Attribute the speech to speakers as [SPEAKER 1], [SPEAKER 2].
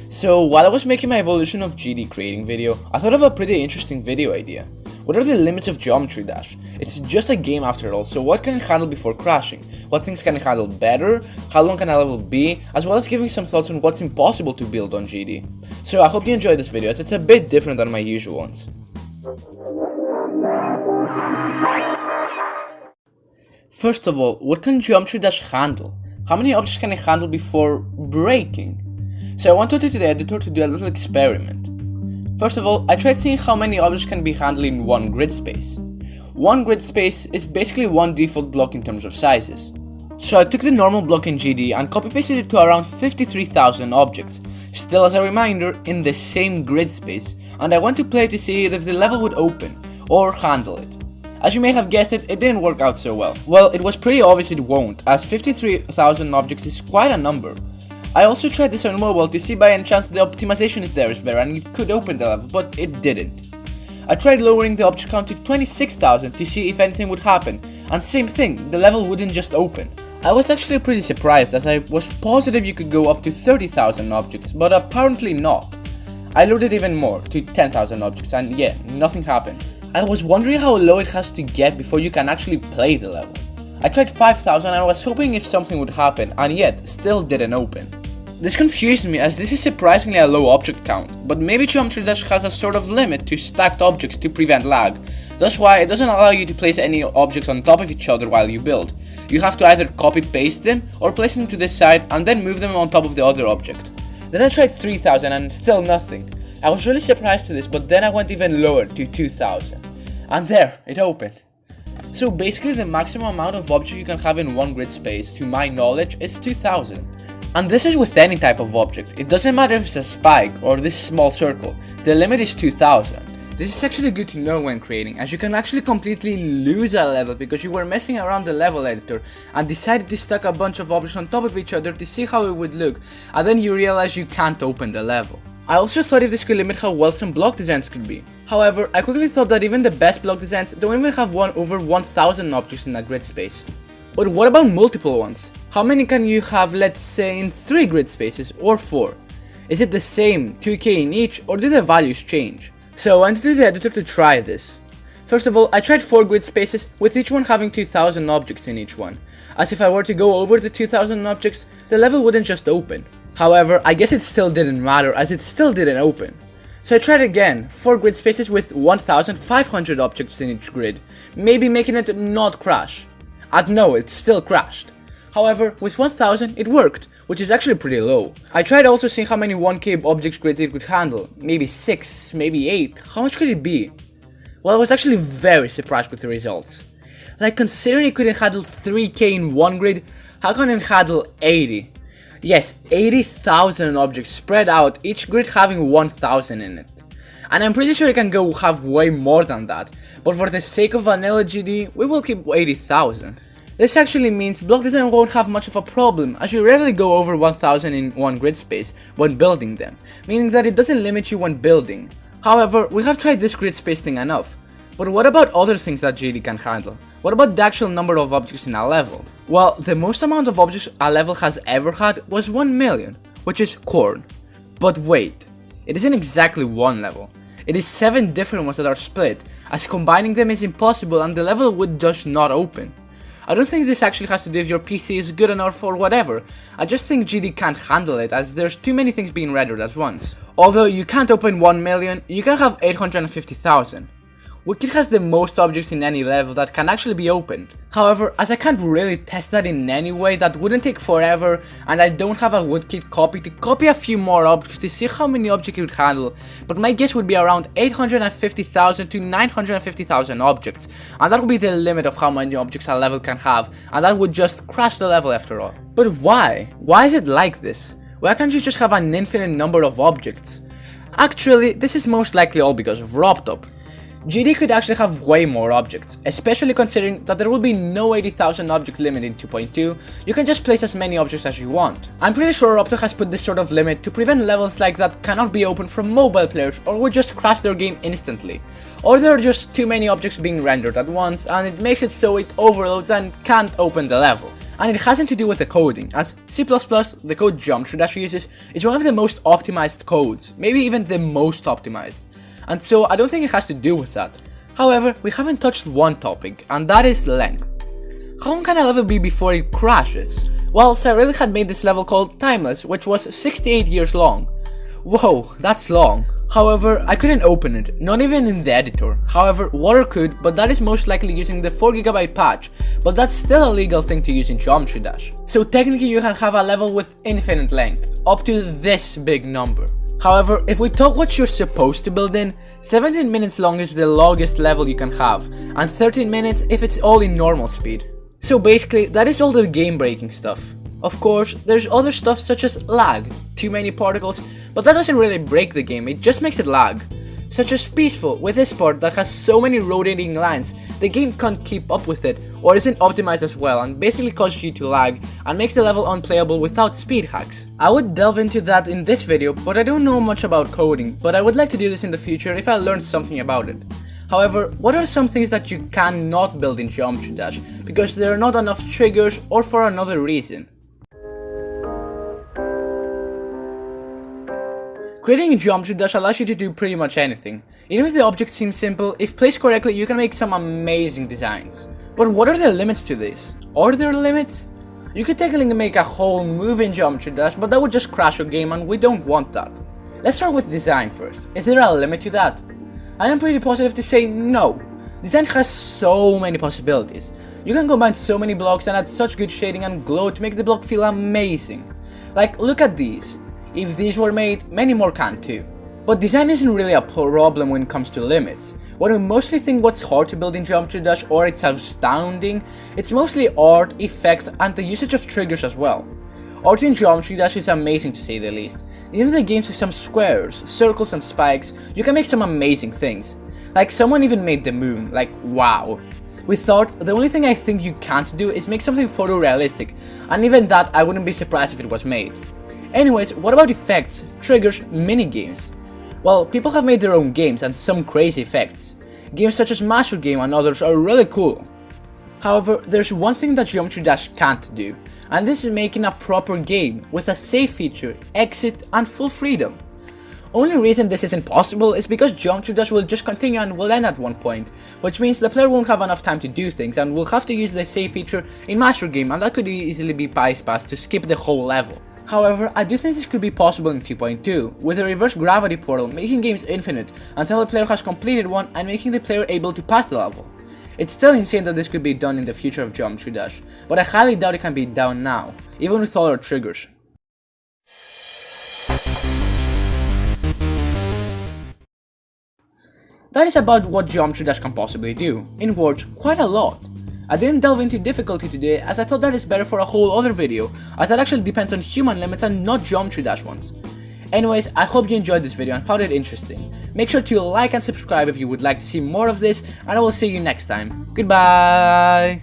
[SPEAKER 1] So while I was making my evolution of GD creating video, I thought of a pretty interesting video idea. What are the limits of Geometry Dash? It's just a game after all, so what can it handle before crashing? What things can it handle better? How long can a level be? As well as giving some thoughts on what's impossible to build on GD. So I hope you enjoyed this video as it's a bit different than my usual ones. First of all, what can Geometry Dash handle? How many objects can it handle before breaking? So I wanted to the editor to do a little experiment. First of all, I tried seeing how many objects can be handled in one grid space. One grid space is basically one default block in terms of sizes. So I took the normal block in GD and copy pasted it to around 53,000 objects, still as a reminder in the same grid space, and I went to play to see if the level would open or handle it. As you may have guessed it didn't work out so well. Well, it was pretty obvious it won't, as 53,000 objects is quite a number. I also tried this on mobile to see by any chance the optimization if there is better and it could open the level, but it didn't. I tried lowering the object count to 26,000 to see if anything would happen, and same thing, the level wouldn't just open. I was actually pretty surprised as I was positive you could go up to 30,000 objects, but apparently not. I loaded even more, to 10,000 objects, and yeah, nothing happened. I was wondering how low it has to get before you can actually play the level. I tried 5,000 and I was hoping if something would happen, and yet, still didn't open. This confused me as this is surprisingly a low object count, but maybe Geometry Dash has a sort of limit to stacked objects to prevent lag. That's why it doesn't allow you to place any objects on top of each other while you build. You have to either copy paste them or place them to this side and then move them on top of the other object. Then I tried 3,000 and still nothing. I was really surprised to this, but then I went even lower to 2,000. And there, it opened. So basically the maximum amount of objects you can have in one grid space, to my knowledge, is 2,000. And this is with any type of object, it doesn't matter if it's a spike or this small circle, the limit is 2,000. This is actually good to know when creating, as you can actually completely lose a level because you were messing around the level editor and decided to stack a bunch of objects on top of each other to see how it would look, and then you realize you can't open the level. I also thought if this could limit how well some block designs could be. However, I quickly thought that even the best block designs don't even have over 1,000 objects in a grid space. But what about multiple ones? How many can you have, let's say, in 3 grid spaces or 4? Is it the same, 2k in each, or do the values change? So I went to the editor to try this. First of all, I tried 4 grid spaces, with each one having 2,000 objects in each one. As if I were to go over the 2,000 objects, the level wouldn't just open. However, I guess it still didn't matter as it still didn't open. So I tried again, 4 grid spaces with 1,500 objects in each grid, maybe making it not crash. And no, it still crashed. However, with 1,000 it worked, which is actually pretty low. I tried also seeing how many 1k objects grids it could handle, maybe 6, maybe 8, how much could it be? Well, I was actually very surprised with the results. Like, considering it couldn't handle 3k in one grid, how can it handle 80? Yes, 80,000 objects spread out, each grid having 1,000 in it. And I'm pretty sure it can go have way more than that, but for the sake of vanilla GD, we will keep 80,000. This actually means block design won't have much of a problem, as you rarely go over 1,000 in one grid space when building them, meaning that it doesn't limit you when building. However, we have tried this grid space thing enough. But what about other things that GD can handle? What about the actual number of objects in a level? Well, the most amount of objects a level has ever had was 1 million, which is corn. But wait, it isn't exactly one level. It is 7 different ones that are split, as combining them is impossible and the level would just not open. I don't think this actually has to do if your PC is good enough or whatever, I just think GD can't handle it as there's too many things being rendered at once. Although you can't open 1 million, you can have 850,000. Wootkit has the most objects in any level that can actually be opened. However, as I can't really test that in any way, that wouldn't take forever, and I don't have a Wootkit copy to copy a few more objects to see how many objects it would handle, but my guess would be around 850,000 to 950,000 objects, and that would be the limit of how many objects a level can have, and that would just crash the level after all. But why? Why is it like this? Why can't you just have an infinite number of objects? Actually, this is most likely all because of RobTop. GD could actually have way more objects, especially considering that there will be no 80,000 object limit in 2.2, you can just place as many objects as you want. I'm pretty sure RobTop has put this sort of limit to prevent levels like that cannot be opened from mobile players or would just crash their game instantly. Or there are just too many objects being rendered at once and it makes it so it overloads and can't open the level. and it hasn't to do with the coding, as C++, the code Geometry Dash uses, is one of the most optimized codes, maybe even the most optimized, and so I don't think it has to do with that. However, we haven't touched one topic, and that is length. How long can a level be before it crashes? Well, Cyrillic had made this level called Timeless, which was 68 years long. Whoa, that's long. However, I couldn't open it, not even in the editor. However, Water could, but that is most likely using the 4GB patch, but that's still a legal thing to use in Geometry Dash. So technically you can have a level with infinite length, up to this big number. However, if we talk what you're supposed to build in, 17 minutes long is the longest level you can have, and 13 minutes if it's all in normal speed. So basically, that is all the game breaking stuff. Of course, there's other stuff such as lag, too many particles, but that doesn't really break the game, it just makes it lag. Such as Peaceful, with this part that has so many rotating lines, the game can't keep up with it, or isn't optimized as well, and basically causes you to lag, and makes the level unplayable without speed hacks. I would delve into that in this video, but I don't know much about coding, but I would like to do this in the future if I learned something about it. However, what are some things that you cannot build in Geometry Dash, because there are not enough triggers or for another reason? Creating a Geometry Dash allows you to do pretty much anything. Even if the object seems simple, if placed correctly you can make some amazing designs. But what are the limits to this? Are there limits? You could technically make a whole move in Geometry Dash, but that would just crash your game and we don't want that. Let's start with design first. Is there a limit to that? I am pretty positive to say no. Design has so many possibilities. You can combine so many blocks and add such good shading and glow to make the block feel amazing. Like, look at these. If these were made, many more can too. But design isn't really a problem when it comes to limits. When we mostly think what's hard to build in Geometry Dash or it's astounding, it's mostly art, effects, and the usage of triggers as well. Art in Geometry Dash is amazing to say the least. Even if the game has some squares, circles and spikes, you can make some amazing things. Like someone even made the moon, like wow. With art, the only thing I think you can't do is make something photorealistic, and even that I wouldn't be surprised if it was made. Anyways, what about effects, triggers, minigames? Well, people have made their own games and some crazy effects. Games such as Master Game and others are really cool. However, there's one thing that Geometry Dash can't do, and this is making a proper game with a save feature, exit, and full freedom. Only reason this isn't possible is because Geometry Dash will just continue and will end at one point, which means the player won't have enough time to do things and will have to use the save feature in Master Game, and that could easily be bypassed to skip the whole level. However, I do think this could be possible in 2.2, with a reverse gravity portal making games infinite until the player has completed one and making the player able to pass the level. It's still insane that this could be done in the future of Geometry Dash, but I highly doubt it can be done now, even with all our triggers. That is about what Geometry Dash can possibly do. In words, quite a lot. I didn't delve into difficulty today as I thought that is better for a whole other video, as that actually depends on human limits and not Geometry Dash ones. Anyways, I hope you enjoyed this video and found it interesting. Make sure to like and subscribe if you would like to see more of this, and I will see you next time. Goodbye!